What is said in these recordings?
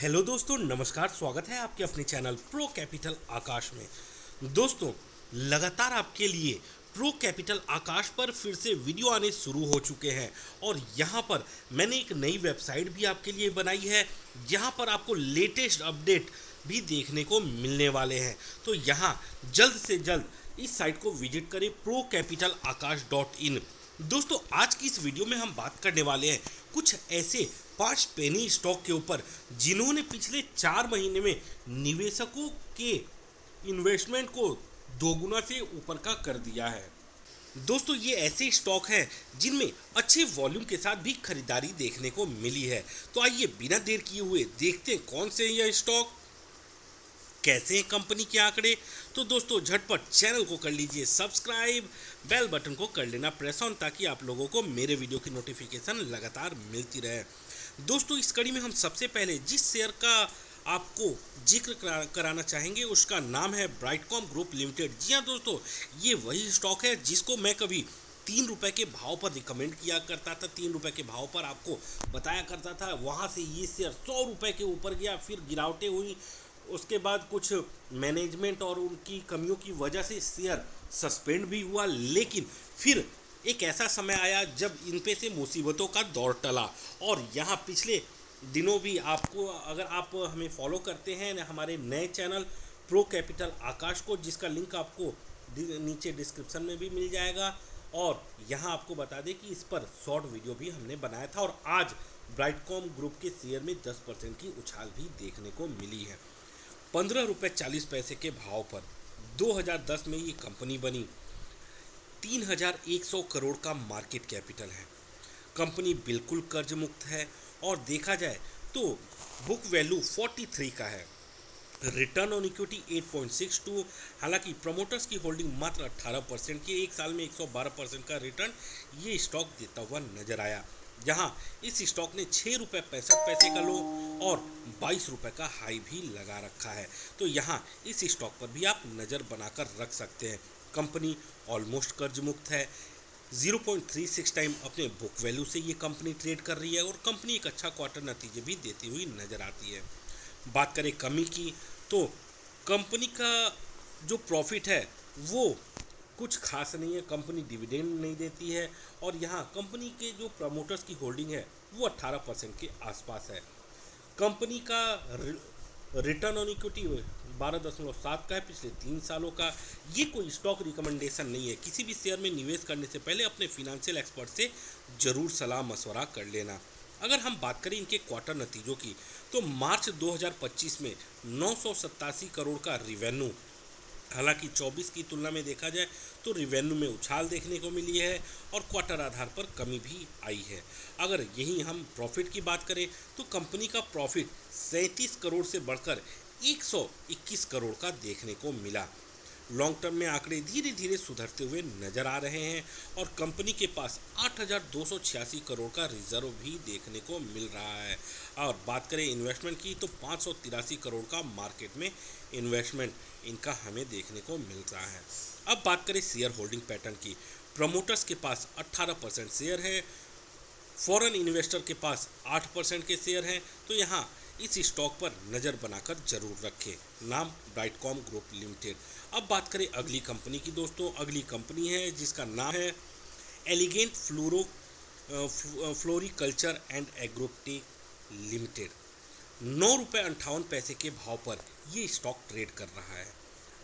Hello दोस्तों, नमस्कार। स्वागत है आपके अपने चैनल प्रो कैपिटल आकाश में। दोस्तों, लगातार आपके लिए प्रो कैपिटल आकाश पर फिर से वीडियो आने शुरू हो चुके हैं और यहाँ पर मैंने एक नई वेबसाइट भी आपके लिए बनाई है जहाँ पर आपको लेटेस्ट अपडेट भी देखने को मिलने वाले हैं। तो यहाँ जल्द से जल्द इस साइट को विजिट करें procapitalakash.in। दोस्तों, आज की इस वीडियो में हम बात करने वाले हैं कुछ ऐसे 5 पेनी स्टॉक के ऊपर जिन्होंने पिछले 4 महीने में निवेशकों के इन्वेस्टमेंट को दोगुना से ऊपर का कर दिया है। दोस्तों, ये ऐसे स्टॉक हैं जिनमें अच्छे वॉल्यूम के साथ भी खरीदारी देखने को मिली है। तो आइए बिना देर किए हुए देखते हैं कौन से हैं यह स्टॉक, कैसे हैं कंपनी के आंकड़े। तो दोस्तों, झटपट चैनल को कर लीजिए सब्सक्राइब, बेल बटन को कर लेना प्रेस ऑन ताकि आप लोगों को मेरे वीडियो की नोटिफिकेशन लगातार मिलती रहे। दोस्तों, इस कड़ी में हम सबसे पहले जिस शेयर का आपको जिक्र कराना चाहेंगे उसका नाम है ब्राइटकॉम ग्रुप लिमिटेड। जी हाँ दोस्तों, ये वही स्टॉक है जिसको मैं कभी 3 रुपए के भाव पर रिकमेंड किया करता था, 3 रुपए के भाव पर आपको बताया करता था। वहाँ से ये शेयर 100 रुपए के ऊपर गया, फिर गिरावटें हुई, उसके बाद कुछ मैनेजमेंट और उनकी कमियों की वजह से शेयर सस्पेंड भी हुआ। लेकिन फिर एक ऐसा समय आया जब इन पे से मुसीबतों का दौर टला और यहाँ पिछले दिनों भी आपको, अगर आप हमें फॉलो करते हैं हमारे नए चैनल प्रो कैपिटल आकाश को, जिसका लिंक आपको नीचे डिस्क्रिप्शन में भी मिल जाएगा, और यहाँ आपको बता दें कि इस पर शॉर्ट वीडियो भी हमने बनाया था और आज ब्राइटकॉम ग्रुप के शेयर में 10% की उछाल भी देखने को मिली है। 15 रुपये 40 पैसे के भाव पर 2010 में ये कंपनी बनी। 3100 करोड़ का मार्केट कैपिटल है। कंपनी बिल्कुल कर्ज मुक्त है और देखा जाए तो बुक वैल्यू 43 का है। Return on equity 8.62। हालांकि प्रमोटर्स की होल्डिंग मात्र 18% की, एक साल में 112% का रिटर्न ये स्टॉक देता हुआ नजर आया। जहां इस स्टॉक ने 6 रुपये 65 पैसे का लो और 22 रुपये का हाई भी लगा रखा है। तो यहां इस स्टॉक पर भी आप नज़र बनाकर रख सकते हैं। कंपनी ऑलमोस्ट कर्ज मुक्त है। 0.36 टाइम अपने बुक वैल्यू से ये कंपनी ट्रेड कर रही है और कंपनी एक अच्छा क्वार्टर नतीजे भी देती हुई नजर आती है। बात करें कमी की, तो कंपनी का जो प्रॉफिट है वो कुछ खास नहीं है। कंपनी डिविडेंड नहीं देती है और यहाँ कंपनी के जो प्रमोटर्स की होल्डिंग है वो 18% के आसपास है। कंपनी का रिटर्न ऑन इक्विटी 12.7 का है पिछले 3 सालों का। ये कोई स्टॉक रिकमेंडेशन नहीं है। किसी भी शेयर में निवेश करने से पहले अपने फिनेंशियल एक्सपर्ट से ज़रूर सलाह मशवरा कर लेना। अगर हम बात करें इनके क्वार्टर नतीजों की, तो मार्च 2025 में 987 करोड़ का रिवेन्यू, हालांकि 24 की तुलना में देखा जाए तो रिवेन्यू में उछाल देखने को मिली है और क्वार्टर आधार पर कमी भी आई है। अगर यही हम प्रॉफिट की बात करें तो कंपनी का प्रॉफिट 37 करोड़ से बढ़कर 121 करोड़ का देखने को मिला। लॉन्ग टर्म में आंकड़े धीरे धीरे सुधरते हुए नजर आ रहे हैं और कंपनी के पास 8,286 करोड़ का रिजर्व भी देखने को मिल रहा है। और बात करें इन्वेस्टमेंट की, तो 583 करोड़ का मार्केट में इन्वेस्टमेंट इनका हमें देखने को मिल रहा है। अब बात करें शेयर होल्डिंग पैटर्न की, प्रमोटर्स के पास 18% शेयर है, फॉरेन इन्वेस्टर के पास 8% के शेयर हैं। तो यहाँ इस स्टॉक पर नज़र बनाकर जरूर रखें। नाम ब्राइटकॉम ग्रुप लिमिटेड। अब बात करें अगली कंपनी की। दोस्तों, अगली कंपनी है जिसका नाम है elegant floriculture and agrotech limited. 9 रुपये 58 पैसे के भाव पर ये स्टॉक ट्रेड कर रहा है।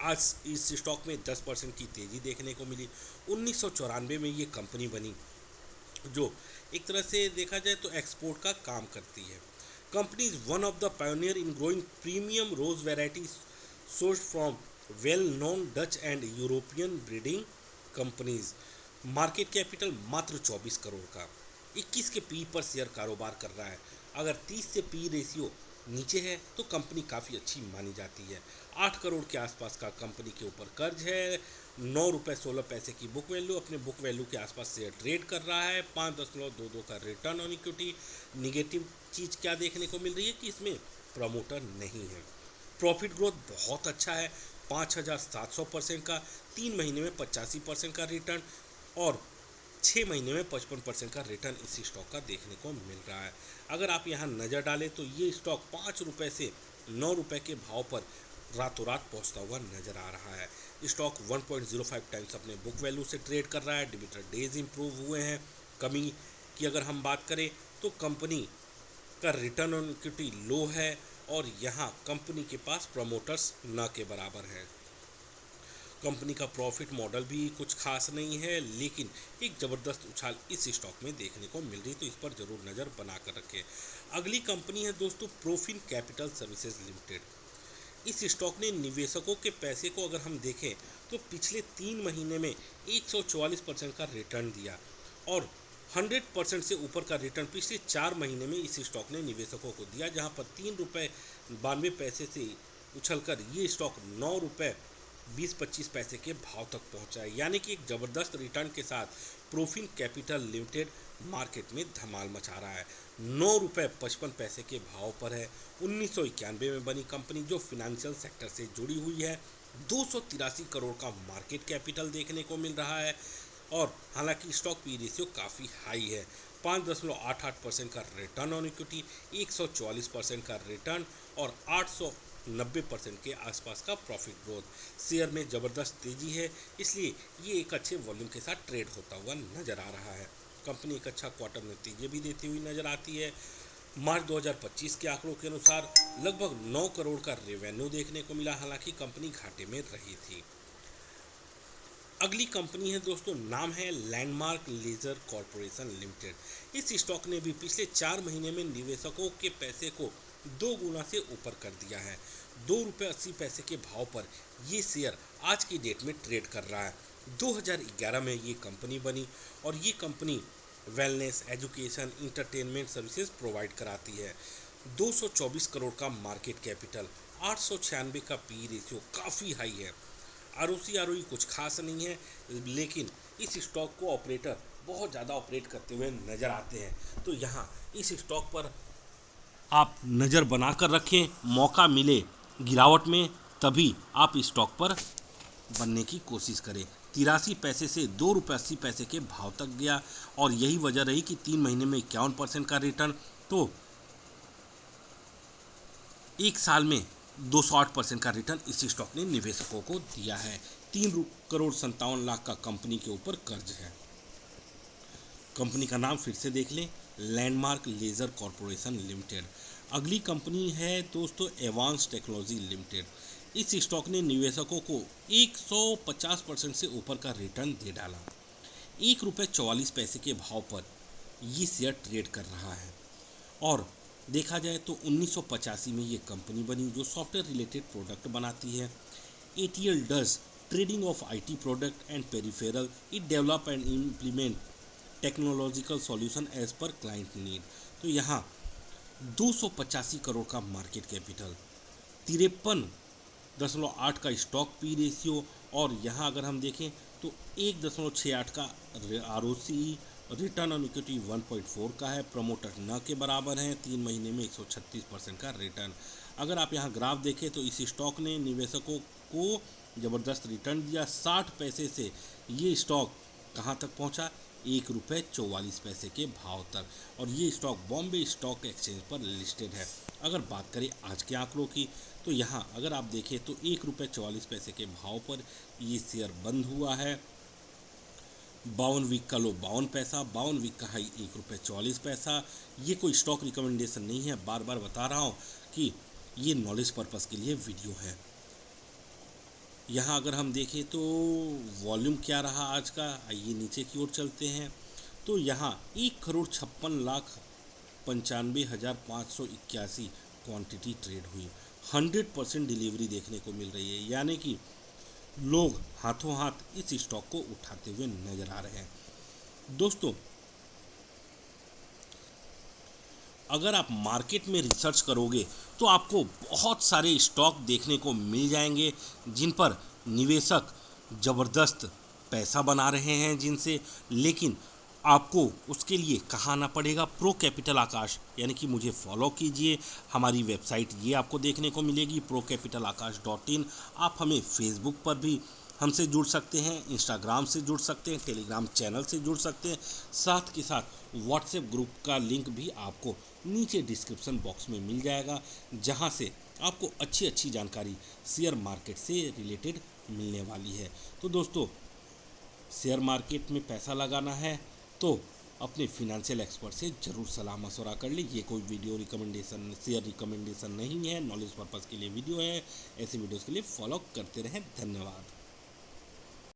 आज इस स्टॉक में 10% की तेज़ी देखने को मिली। 1994 में ये कंपनी बनी, जो एक तरह से देखा जाए तो एक्सपोर्ट का काम करती है। Company is one of the pioneer in growing premium rose varieties sourced from well known Dutch and European breeding companies. Market capital मात्र 24 करोड़ का, 21 के पी पर शेयर कारोबार कर रहा है। अगर 30 से पी रेशियो नीचे है तो कंपनी काफ़ी अच्छी मानी जाती है। 8 करोड़ के आसपास का कंपनी के ऊपर कर्ज है। 9 रुपये 16 पैसे की बुक वैल्यू, अपने बुक वैल्यू के आसपास शेयर ट्रेड कर रहा है। 5.22 का रिटर्न ऑन इक्विटी। निगेटिव चीज़ क्या देखने को मिल रही है कि इसमें प्रमोटर नहीं है। प्रॉफिट ग्रोथ बहुत अच्छा है, 5700% का, 3 महीने में 85% का रिटर्न और 6 महीने में 55% का रिटर्न इसी स्टॉक का देखने को मिल रहा है। अगर आप यहाँ नज़र डालें तो ये स्टॉक 5 रुपये से 9 रुपये के भाव पर रातों रात पहुँचता हुआ नजर आ रहा है। स्टॉक 1.05 टाइम्स अपने बुक वैल्यू से ट्रेड कर रहा है। डिबिटर डेज इंप्रूव हुए हैं। कमी की अगर हम बात करें तो कंपनी का रिटर्न ऑन इक्विटी लो है और यहाँ कंपनी के पास प्रमोटर्स न के बराबर है। कंपनी का प्रॉफिट मॉडल भी कुछ खास नहीं है, लेकिन एक ज़बरदस्त उछाल इस स्टॉक में देखने को मिल रही, तो इस पर ज़रूर नज़र बना कर रखें। अगली कंपनी है दोस्तों प्रोफिन कैपिटल सर्विसेज लिमिटेड। इस स्टॉक ने निवेशकों के पैसे को अगर हम देखें तो पिछले 3 महीने में 144% का रिटर्न दिया और 100% से ऊपर का रिटर्न पिछले 4 महीने में इस स्टॉक ने निवेशकों को दिया, जहां पर 3 रुपये 92 पैसे से उछलकर ये स्टॉक 9 रुपये 20-25 पैसे के भाव तक पहुंचा है। यानी कि एक ज़बरदस्त रिटर्न के साथ प्रोफिन कैपिटल लिमिटेड मार्केट में धमाल मचा रहा है। 9 रुपये 55 पैसे के भाव पर है। 1991 में बनी कंपनी जो फिनेंशियल सेक्टर से जुड़ी हुई है। 283 करोड़ का मार्केट कैपिटल देखने को मिल रहा है और हालांकि स्टॉक पी रेशियो काफ़ी हाई है। 5.88% का रिटर्न ऑन इक्विटी, 144% का रिटर्न और 890% के आसपास का प्रॉफिट ग्रोथ। शेयर में ज़बरदस्त तेज़ी है, इसलिए ये एक अच्छे वॉल्यूम के साथ ट्रेड होता हुआ नज़र आ रहा है। कंपनी एक अच्छा क्वार्टर नतीजे भी देती हुई नज़र आती है। मार्च 2025 के आंकड़ों के अनुसार लगभग 9 करोड़ का रेवेन्यू देखने को मिला, हालांकि कंपनी घाटे में रही थी। अगली कंपनी है दोस्तों, नाम है लैंडमार्क लेजर कॉरपोरेशन लिमिटेड। इस स्टॉक ने भी पिछले 4 महीने में निवेशकों के पैसे को 2 गुना से ऊपर कर दिया है। 2 रुपये 80 पैसे के भाव पर ये शेयर आज की डेट में ट्रेड कर रहा है। 2011 में ये कंपनी बनी और ये company wellness, education, entertainment services provide कराती है। 224 करोड़ का मार्केट कैपिटल, 896 का पी रेशियो काफ़ी हाई है। आरओसी कुछ खास नहीं है, लेकिन इस स्टॉक को ऑपरेटर बहुत ज़्यादा ऑपरेट करते हुए नज़र आते हैं। तो यहाँ इस स्टॉक पर आप नज़र बनाकर रखें, मौका मिले गिरावट में तभी आप इस स्टॉक पर बनने की कोशिश करें। 83 पैसे से 2 रुपये 80 पैसे के भाव तक गया और यही वजह रही कि 3 महीने में 51% का रिटर्न, तो एक साल में 208% का रिटर्न इस स्टॉक ने निवेशकों को दिया है। 3 करोड़ 57 लाख का कंपनी के ऊपर कर्ज है। कंपनी का नाम फिर से देख लें, लैंडमार्क लेजर कॉरपोरेशन लिमिटेड। अगली कंपनी है दोस्तों एडवांस टेक्नोलॉजी लिमिटेड। इस स्टॉक ने निवेशकों को 150% से ऊपर का रिटर्न दे डाला। 1 रुपये 44 पैसे के भाव पर ये शेयर ट्रेड कर रहा है और देखा जाए तो 1985 में ये कंपनी बनी जो सॉफ्टवेयर रिलेटेड प्रोडक्ट बनाती है। ATL does trading of IT product and peripheral, it develop and implement technological solution as per client need. तो यहाँ 285 करोड़ का मार्केट कैपिटल, 53.8 का स्टॉक पी रेशियो और यहाँ अगर हम देखें तो 1.68 का ROCE, रिटर्न ऑन इक्विटी 1.4 का है। प्रमोटर न के बराबर हैं। 3 महीने में 136% का रिटर्न। अगर आप यहाँ ग्राफ देखें तो इस स्टॉक ने निवेशकों को ज़बरदस्त रिटर्न दिया। 60 पैसे से ये स्टॉक कहाँ तक पहुँचा, 1 रुपये 44 पैसे के भाव तक, और ये स्टॉक बॉम्बे स्टॉक एक्सचेंज पर लिस्टेड है। अगर बात करें आज के आंकड़ों की तो यहाँ अगर आप देखें तो 1 रुपये 44 पैसे के भाव पर ये शेयर बंद हुआ है। 52 वीक का लो 52 पैसा, 52 वीक का हाई 1 रुपये 44 पैसा। ये कोई स्टॉक रिकमेंडेशन नहीं है, बार बार बता रहा हूँ कि ये नॉलेज पर्पस के लिए वीडियो है। यहाँ अगर हम देखें तो वॉल्यूम क्या रहा आज का, आइए नीचे की ओर चलते हैं। तो यहाँ 1,56,95,581 क्वांटिटी ट्रेड हुई। 100% डिलीवरी देखने को मिल रही है, यानी कि लोग हाथों हाथ इस स्टॉक को उठाते हुए नजर आ रहे हैं। दोस्तों अगर आप मार्केट में रिसर्च करोगे तो आपको बहुत सारे स्टॉक देखने को मिल जाएंगे जिन पर निवेशक ज़बरदस्त पैसा बना रहे हैं जिनसे, लेकिन आपको उसके लिए कहाँ आना पड़ेगा, प्रो कैपिटल आकाश, यानी कि मुझे फॉलो कीजिए। हमारी वेबसाइट ये आपको देखने को मिलेगी procapitalakash.in। आप हमें फेसबुक पर भी हमसे जुड़ सकते हैं, इंस्टाग्राम से जुड़ सकते हैं, टेलीग्राम चैनल से जुड़ सकते हैं, साथ के साथ व्हाट्सएप ग्रुप का लिंक भी आपको नीचे डिस्क्रिप्शन बॉक्स में मिल जाएगा, जहां से आपको अच्छी अच्छी जानकारी शेयर मार्केट से रिलेटेड मिलने वाली है। तो दोस्तों, शेयर मार्केट में पैसा लगाना है तो अपने फिनेंशियल एक्सपर्ट से ज़रूर सलाह मशवरा कर ले। ये कोई वीडियो रिकमेंडेशन, शेयर रिकमेंडेशन नहीं है, नॉलेज पर्पज़ के लिए वीडियो है। ऐसे वीडियोस के लिए फॉलो करते रहें। धन्यवाद।